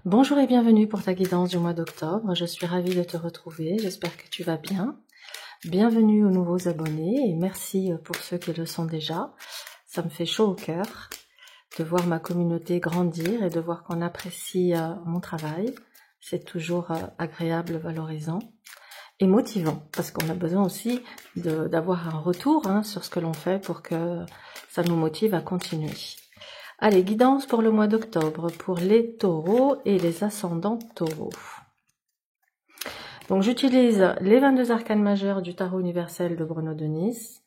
Bonjour et bienvenue pour ta guidance du mois d'octobre. Je suis ravie de te retrouver, j'espère que tu vas bien. Bienvenue aux nouveaux abonnés et merci pour ceux qui le sont déjà. Ça me fait chaud au cœur de voir ma communauté grandir et de voir qu'on apprécie mon travail. C'est toujours agréable, valorisant et motivant parce qu'on a besoin aussi d'avoir un retour sur ce que l'on fait pour que ça nous motive à continuer. Allez, guidance pour le mois d'octobre, pour les taureaux et les ascendants taureaux. Donc j'utilise les 22 arcanes majeurs du tarot universel de Bruno de Nice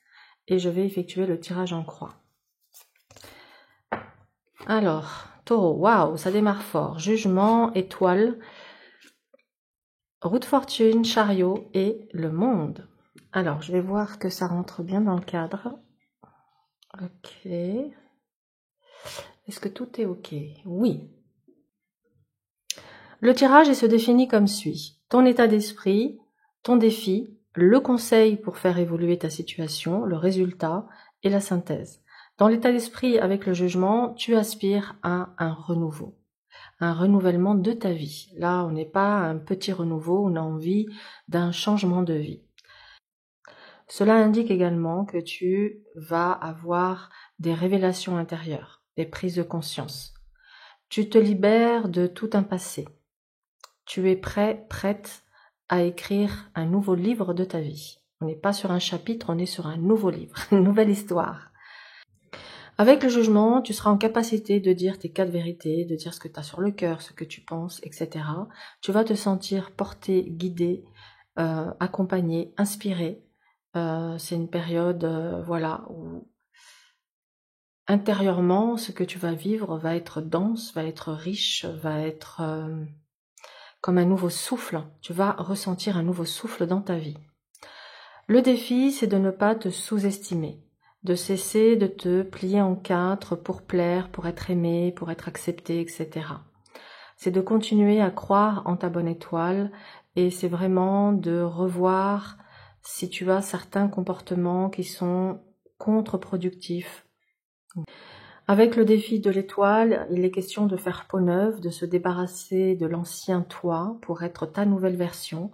et je vais effectuer le tirage en croix. Alors, taureau, waouh, ça démarre fort. Jugement, étoile, roue de fortune, chariot et le monde. Alors, je vais voir que ça rentre bien dans le cadre. Ok. Est-ce que tout est ok? Oui. Le tirage se définit comme suit. Ton état d'esprit, ton défi, le conseil pour faire évoluer ta situation, le résultat et la synthèse. Dans l'état d'esprit avec le jugement, tu aspires à un renouveau, un renouvellement de ta vie. Là, on n'est pas un petit renouveau, on a envie d'un changement de vie. Cela indique également que tu vas avoir des révélations intérieures, des prises de conscience. Tu te libères de tout un passé. Tu es prêt, prête à écrire un nouveau livre de ta vie. On n'est pas sur un chapitre, on est sur un nouveau livre, une nouvelle histoire. Avec le jugement, tu seras en capacité de dire tes 4 vérités, de dire ce que tu as sur le cœur, ce que tu penses, etc. Tu vas te sentir porté, guidé, accompagné, inspiré. C'est une période où intérieurement, ce que tu vas vivre va être dense, va être riche, va être comme un nouveau souffle. Tu vas ressentir un nouveau souffle dans ta vie. Le défi, c'est de ne pas te sous-estimer, de cesser de te plier en 4 pour plaire, pour être aimé, pour être accepté, etc. C'est de continuer à croire en ta bonne étoile et c'est vraiment de revoir si tu as certains comportements qui sont contre-productifs. Avec le défi de l'étoile, il est question de faire peau neuve, de se débarrasser de l'ancien toi pour être ta nouvelle version.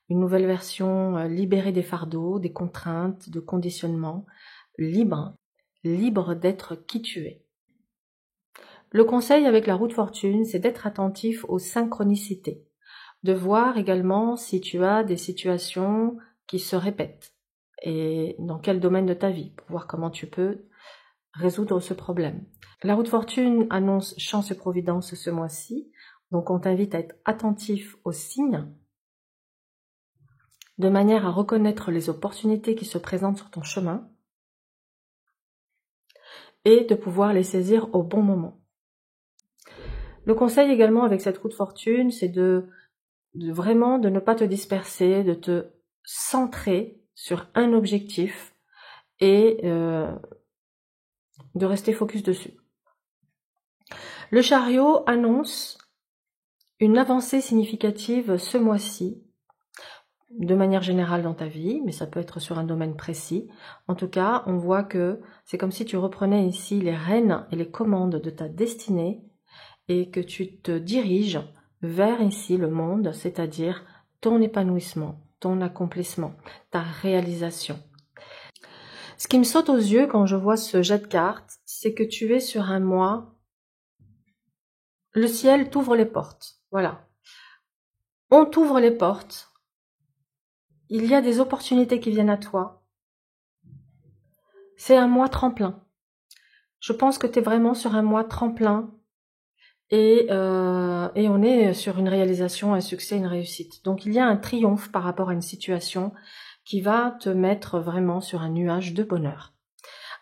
Une nouvelle version libérée des fardeaux, des contraintes, de conditionnements, libre d'être qui tu es. Le conseil avec la roue de fortune, c'est d'être attentif aux synchronicités, de voir également si tu as des situations qui se répètent et dans quel domaine de ta vie, pour voir comment tu peux résoudre ce problème. La roue de fortune annonce chance et providence ce mois-ci, donc on t'invite à être attentif aux signes, de manière à reconnaître les opportunités qui se présentent sur ton chemin et de pouvoir les saisir au bon moment. Le conseil également avec cette roue de fortune, c'est de vraiment de ne pas te disperser, de te centrer sur un objectif et de rester focus dessus. Le chariot annonce une avancée significative ce mois-ci, de manière générale dans ta vie, mais ça peut être sur un domaine précis. En tout cas, on voit que c'est comme si tu reprenais ici les rênes et les commandes de ta destinée et que tu te diriges vers ici le monde, c'est-à-dire ton épanouissement, ton accomplissement, ta réalisation. Ce qui me saute aux yeux quand je vois ce jet de cartes, c'est que tu es sur un mois, le ciel t'ouvre les portes, voilà. On t'ouvre les portes, il y a des opportunités qui viennent à toi. C'est un mois tremplin. Je pense que tu es vraiment sur un mois tremplin et on est sur une réalisation, un succès, une réussite. Donc il y a un triomphe par rapport à une situation qui va te mettre vraiment sur un nuage de bonheur.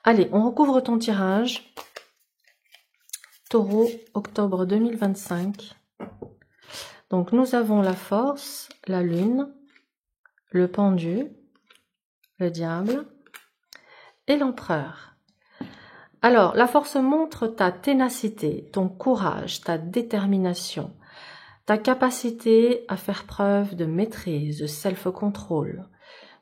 Allez, on recouvre ton tirage. Taureau, octobre 2025. Donc nous avons la force, la lune, le pendu, le diable et l'empereur. Alors, la force montre ta ténacité, ton courage, ta détermination, ta capacité à faire preuve de maîtrise, de self-control.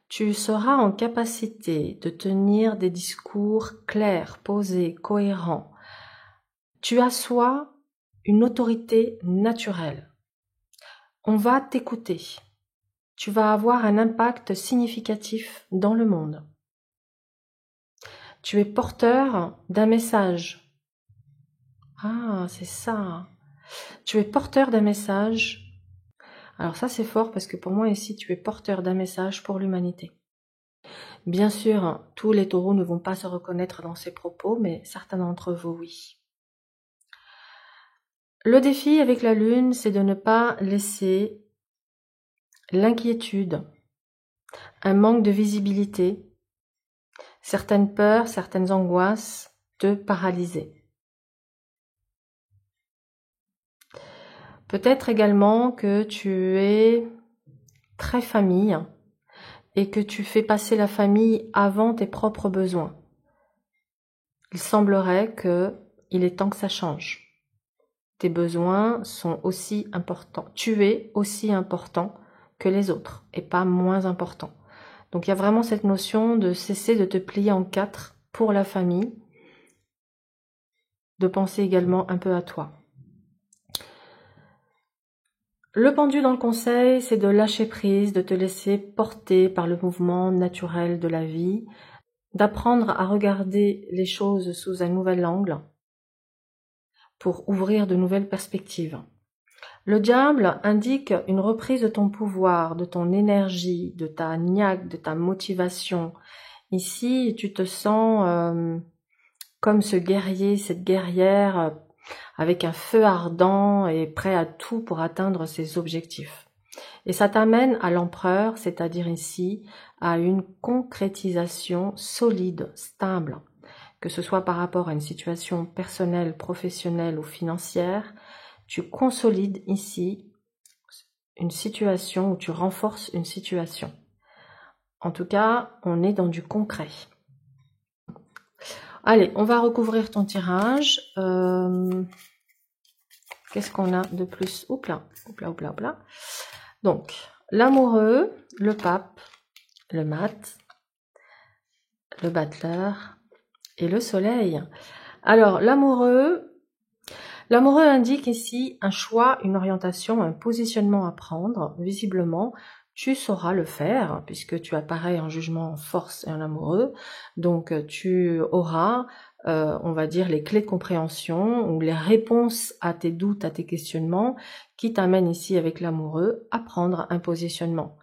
Tu seras en capacité de tenir des discours clairs, posés, cohérents. Tu assois une autorité naturelle. On va t'écouter. Tu vas avoir un impact significatif dans le monde. Tu es porteur d'un message. Ah, c'est ça. Tu es porteur d'un message. Alors ça, c'est fort parce que pour moi ici, tu es porteur d'un message pour l'humanité. Bien sûr, tous les taureaux ne vont pas se reconnaître dans ces propos, mais certains d'entre vous, oui. Le défi avec la lune, c'est de ne pas laisser l'inquiétude, un manque de visibilité, certaines peurs, certaines angoisses te paralyser. Peut-être également que tu es très famille et que tu fais passer la famille avant tes propres besoins. Il semblerait qu'il est temps que ça change. Tes besoins sont aussi importants. Tu es aussi important que les autres et pas moins important. Donc il y a vraiment cette notion de cesser de te plier en quatre pour la famille, de penser également un peu à toi. Le pendu dans le conseil, c'est de lâcher prise, de te laisser porter par le mouvement naturel de la vie, d'apprendre à regarder les choses sous un nouvel angle pour ouvrir de nouvelles perspectives. Le diable indique une reprise de ton pouvoir, de ton énergie, de ta niaque, de ta motivation. Ici, tu te sens comme ce guerrier, cette guerrière avec un feu ardent et prêt à tout pour atteindre ses objectifs. Et ça t'amène à l'empereur, c'est-à-dire ici à une concrétisation solide, stable, que ce soit par rapport à une situation personnelle, professionnelle ou financière. Tu consolides ici une situation ou tu renforces une situation. En tout cas, on est dans du concret. Allez, on va recouvrir ton tirage. Qu'est-ce qu'on a de plus? Oupla. Donc, l'amoureux, le pape, le mat, le battleur et le soleil. Alors, l'amoureux indique ici un choix, une orientation, un positionnement à prendre. Visiblement, tu sauras le faire puisque tu apparais en jugement, en force et en amoureux. Donc, tu auras, on va dire, les clés de compréhension ou les réponses à tes doutes, à tes questionnements qui t'amènent ici avec l'amoureux à prendre un positionnement.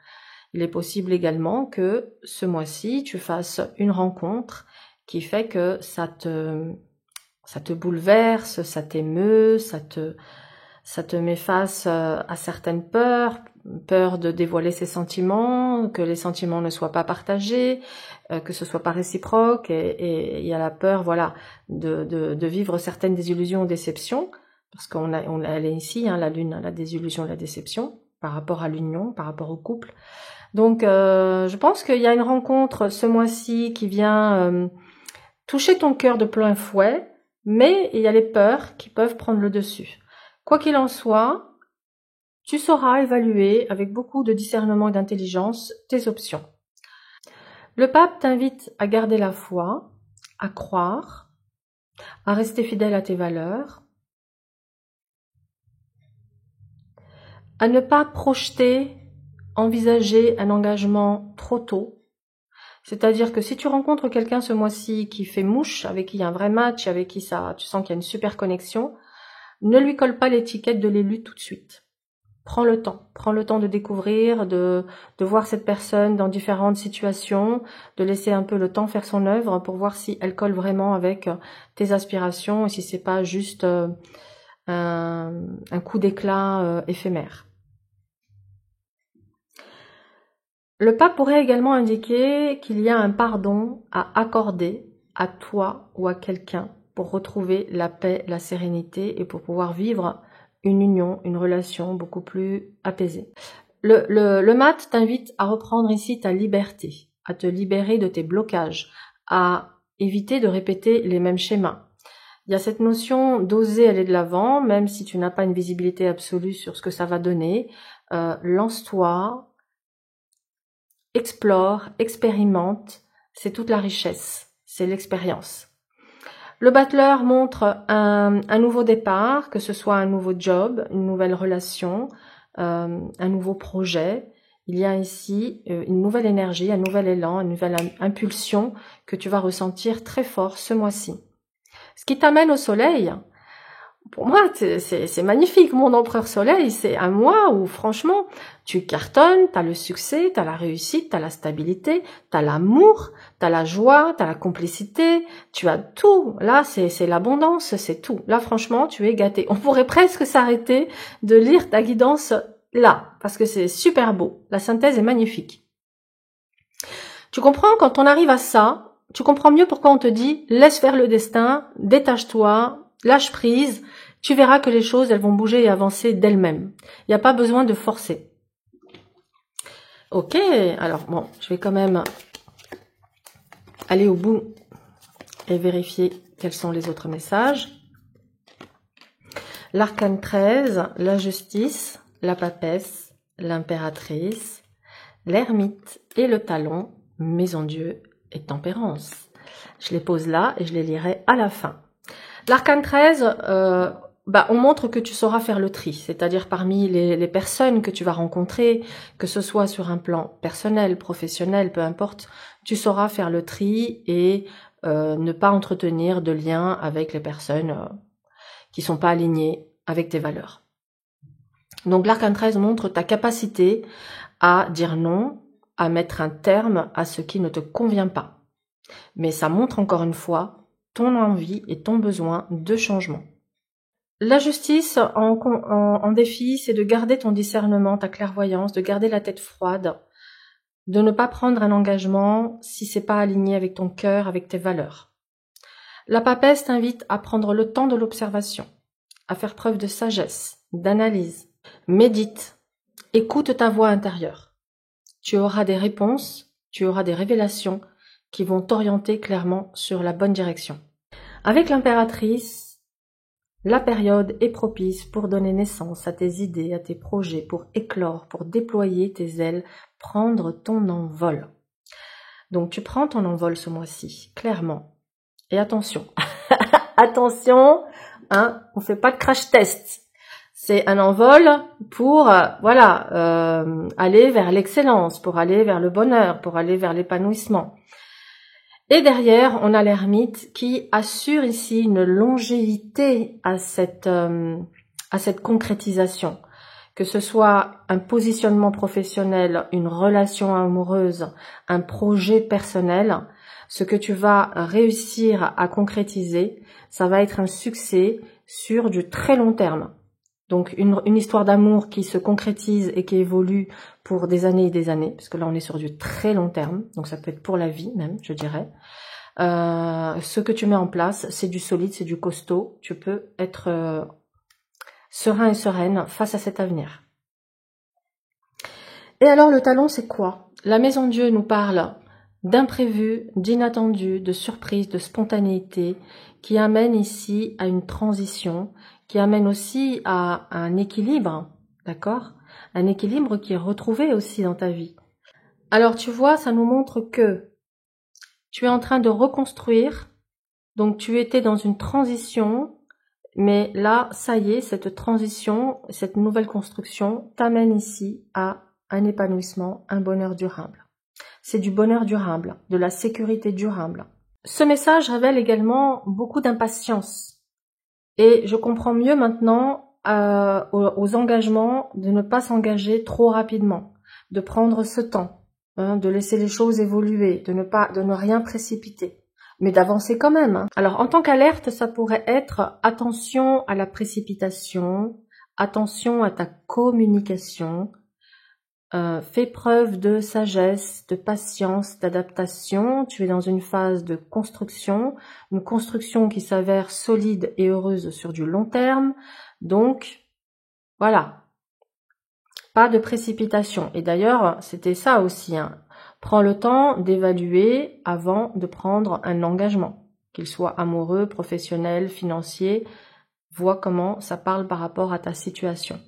Il est possible également que ce mois-ci, tu fasses une rencontre qui fait que ça te bouleverse, ça t'émeut, ça te met face à certaines peurs, peur de dévoiler ses sentiments, que les sentiments ne soient pas partagés, que ce soit pas réciproque, et il y a la peur, voilà, de vivre certaines désillusions ou déceptions, parce elle est ici, hein, la lune, la désillusion, la déception, par rapport à l'union, par rapport au couple. Donc, je pense qu'il y a une rencontre ce mois-ci qui vient toucher ton cœur de plein fouet, mais il y a les peurs qui peuvent prendre le dessus. Quoi qu'il en soit, tu sauras évaluer avec beaucoup de discernement et d'intelligence tes options. Le pape t'invite à garder la foi, à croire, à rester fidèle à tes valeurs, à ne pas envisager un engagement trop tôt. C'est-à-dire que si tu rencontres quelqu'un ce mois-ci qui fait mouche, avec qui il y a un vrai match, avec qui tu sens qu'il y a une super connexion, ne lui colle pas l'étiquette de l'élu tout de suite. Prends le temps de découvrir, de voir cette personne dans différentes situations, de laisser un peu le temps faire son œuvre pour voir si elle colle vraiment avec tes aspirations et si c'est pas juste un coup d'éclat éphémère. Le pape pourrait également indiquer qu'il y a un pardon à accorder à toi ou à quelqu'un pour retrouver la paix, la sérénité et pour pouvoir vivre une union, une relation beaucoup plus apaisée. Le mat t'invite à reprendre ici ta liberté, à te libérer de tes blocages, à éviter de répéter les mêmes schémas. Il y a cette notion d'oser aller de l'avant, même si tu n'as pas une visibilité absolue sur ce que ça va donner. Lance-toi, explore, expérimente, c'est toute la richesse, c'est l'expérience. Le battleur montre un nouveau départ, que ce soit un nouveau job, une nouvelle relation, un nouveau projet. Il y a ici une nouvelle énergie, un nouvel élan, une nouvelle impulsion que tu vas ressentir très fort ce mois-ci. Ce qui t'amène au soleil, pour moi, c'est magnifique. Mon empereur soleil, c'est un mois où, franchement, tu cartonnes, tu as le succès, tu as la réussite, tu as la stabilité, tu as l'amour, tu as la joie, tu as la complicité, tu as tout. Là, c'est l'abondance, c'est tout. Là, franchement, tu es gâté. On pourrait presque s'arrêter de lire ta guidance là, parce que c'est super beau. La synthèse est magnifique. Tu comprends, quand on arrive à ça, tu comprends mieux pourquoi on te dit « laisse faire le destin, détache-toi ». Lâche prise, tu verras que les choses, elles vont bouger et avancer d'elles-mêmes. Il n'y a pas besoin de forcer. Ok, alors bon, je vais quand même aller au bout et vérifier quels sont les autres messages. L'arcane 13, la justice, la papesse, l'impératrice, l'ermite et le talon, maison Dieu et tempérance. Je les pose là et je les lirai à la fin. L'arcane 13, on montre que tu sauras faire le tri, c'est-à-dire parmi les personnes que tu vas rencontrer, que ce soit sur un plan personnel, professionnel, peu importe, tu sauras faire le tri et ne pas entretenir de liens avec les personnes qui sont pas alignées avec tes valeurs. Donc l'arcane 13 montre ta capacité à dire non, à mettre un terme à ce qui ne te convient pas. Mais ça montre encore une fois ton envie et ton besoin de changement. La justice en défi, c'est de garder ton discernement, ta clairvoyance, de garder la tête froide, de ne pas prendre un engagement si c'est pas aligné avec ton cœur, avec tes valeurs. La papesse t'invite à prendre le temps de l'observation, à faire preuve de sagesse, d'analyse. Médite, écoute ta voix intérieure. Tu auras des réponses, tu auras des révélations qui vont t'orienter clairement sur la bonne direction. Avec l'impératrice, la période est propice pour donner naissance à tes idées, à tes projets, pour éclore, pour déployer tes ailes, prendre ton envol. Donc tu prends ton envol ce mois-ci, clairement. Et attention, attention, hein, on fait pas de crash test. C'est un envol pour aller vers l'excellence, pour aller vers le bonheur, pour aller vers l'épanouissement. Et derrière, on a l'ermite qui assure ici une longévité à cette concrétisation. Que ce soit un positionnement professionnel, une relation amoureuse, un projet personnel, ce que tu vas réussir à concrétiser, ça va être un succès sur du très long terme. Donc une histoire d'amour qui se concrétise et qui évolue pour des années et des années, parce que là on est sur du très long terme, donc ça peut être pour la vie même, je dirais. Ce que tu mets en place, c'est du solide, c'est du costaud, tu peux être serein et sereine face à cet avenir. Et alors le talon, c'est quoi? La maison Dieu nous parle d'imprévu, d'inattendu, de surprise, de spontanéité, qui amène ici à une transition, qui amène aussi à un équilibre, d'accord? Un équilibre qui est retrouvé aussi dans ta vie. Alors tu vois, ça nous montre que tu es en train de reconstruire, donc tu étais dans une transition, mais là, ça y est, cette transition, cette nouvelle construction t'amène ici à un épanouissement, un bonheur durable. C'est du bonheur durable, de la sécurité durable. Ce message révèle également beaucoup d'impatience. Et je comprends mieux maintenant aux engagements de ne pas s'engager trop rapidement, de prendre ce temps, de laisser les choses évoluer, de ne rien précipiter, mais d'avancer quand même. Hein. Alors en tant qu'alerte, ça pourrait être attention à la précipitation, attention à ta communication, fais preuve de sagesse, de patience, d'adaptation. Tu es dans une phase de construction, une construction qui s'avère solide et heureuse sur du long terme. Donc, voilà, pas de précipitation. Et d'ailleurs, c'était ça aussi. Hein. Prends le temps d'évaluer avant de prendre un engagement, qu'il soit amoureux, professionnel, financier. Vois comment ça parle par rapport à ta situation.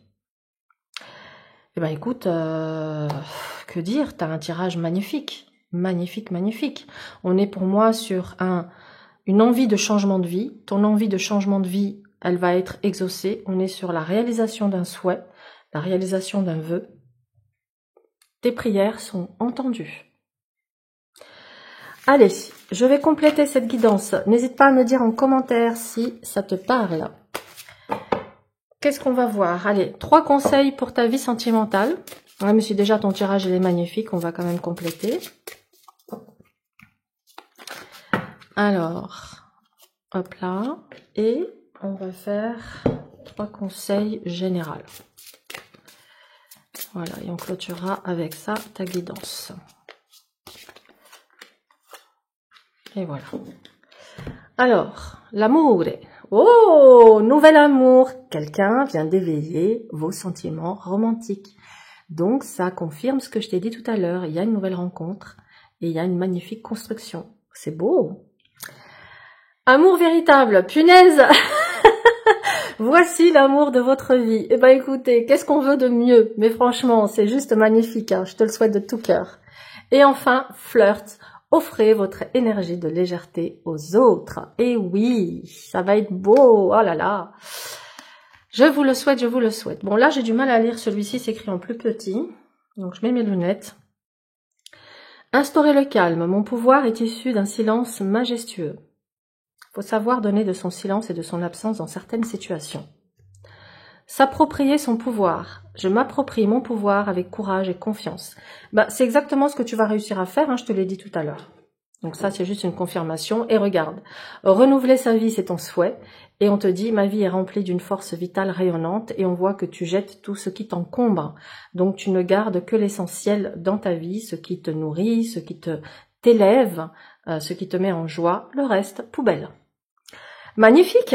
Eh ben écoute, que dire, t'as un tirage magnifique, magnifique, magnifique. On est pour moi sur une envie de changement de vie. Ton envie de changement de vie, elle va être exaucée. On est sur la réalisation d'un souhait, la réalisation d'un vœu. Tes prières sont entendues. Allez, je vais compléter cette guidance. N'hésite pas à me dire en commentaire si ça te parle. Qu'est-ce qu'on va voir? Allez, 3 conseils pour ta vie sentimentale. Ouais, mais si déjà ton tirage il est magnifique, on va quand même compléter. Alors, hop là. Et on va faire 3 conseils généraux. Voilà, et on clôturera avec ça ta guidance. Et voilà. Alors, l'amour. Oh, nouvel amour. Quelqu'un vient d'éveiller vos sentiments romantiques. Donc, ça confirme ce que je t'ai dit tout à l'heure. Il y a une nouvelle rencontre et il y a une magnifique construction. C'est beau. Amour véritable. Punaise. Voici l'amour de votre vie. Eh ben, écoutez, qu'est-ce qu'on veut de mieux? Mais franchement, c'est juste magnifique. Hein. Je te le souhaite de tout cœur. Et enfin, flirt. Offrez votre énergie de légèreté aux autres. Et oui, ça va être beau. Oh là là. Je vous le souhaite, je vous le souhaite. Bon, là, j'ai du mal à lire celui-ci, c'est écrit en plus petit. Donc, je mets mes lunettes. Instaurez le calme. Mon pouvoir est issu d'un silence majestueux. Il faut savoir donner de son silence et de son absence dans certaines situations. S'approprier son pouvoir. Je m'approprie mon pouvoir avec courage et confiance. Bah, c'est exactement ce que tu vas réussir à faire, hein, je te l'ai dit tout à l'heure. Donc ça, c'est juste une confirmation. Et regarde, renouveler sa vie, c'est ton souhait. Et on te dit, ma vie est remplie d'une force vitale rayonnante. Et on voit que tu jettes tout ce qui t'encombre. Donc tu ne gardes que l'essentiel dans ta vie, ce qui te nourrit, ce qui t'élève, ce qui te met en joie. Le reste, poubelle. Magnifique!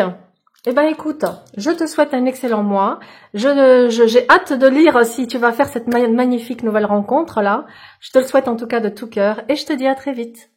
Eh ben écoute, je te souhaite un excellent mois. J'ai hâte de lire si tu vas faire cette magnifique nouvelle rencontre là. Je te le souhaite en tout cas de tout cœur et je te dis à très vite.